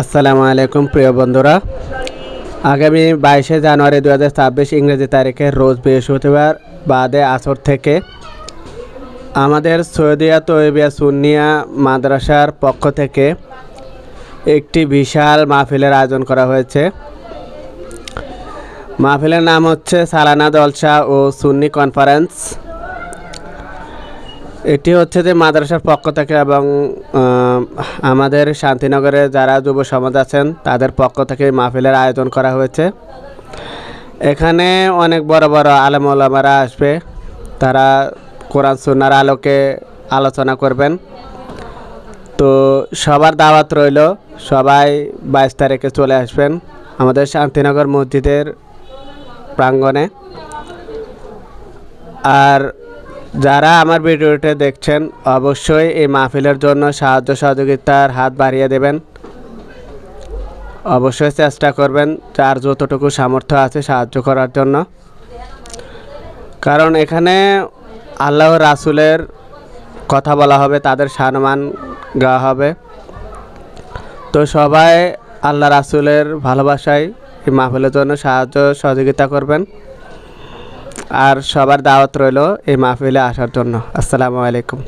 আসসালামু আলাইকুম প্রিয় বন্ধুরা, আগামী 22শে জানুয়ারি 2026 ইংরেজি তারিখে রোজ বৃহস্পতিবার বাদে আসর থেকে আমাদের সৈয়দিয়া তৈয়বিয়া সুন্নিয়া মাদ্রাসার পক্ষ থেকে একটি বিশাল মাহফিলের আয়োজন করা হয়েছে। মাহফিলের নাম হচ্ছে সালানা জলসা ও সুন্নি কনফারেন্স। এটি হচ্ছে যে মাদ্রাসার পক্ষ থেকে এবং আমাদের শান্তিনগরে যারা যুব সমাজ আছেন তাদের পক্ষ থেকে মাহফিলের আয়োজন করা হয়েছে। এখানে অনেক বড় বড় আলেম ওলামারা আসবে, তারা কোরআন সুন্নাহর আলোকে আলোচনা করবেন। তো সবার দাওয়াত রইল, সবাই 22 তারিখে চলে আসবেন আমাদের শান্তিনগর মসজিদের প্রাঙ্গণে। আর যারা আমার ভিডিওটা দেখছেন অবশ্যই এই মাহফিলের জন্য সাহায্য সহযোগিতার হাত বাড়িয়ে দেবেন। অবশ্যই চেষ্টা করবেন যার যতটুকু সামর্থ্য আছে সাহায্য করার জন্য, কারণ এখানে আল্লাহ রাসূলের কথা বলা হবে, তাদের সম্মান গাওয়া হবে। তো সবাই আল্লাহ রাসূলের ভালোবাসায় এই মাহফিলের জন্য সাহায্য সহযোগিতা করবেন। আর সবার দাওয়াত রইল এই মাহফিলে আসার জন্য। আসসালামু আলাইকুম।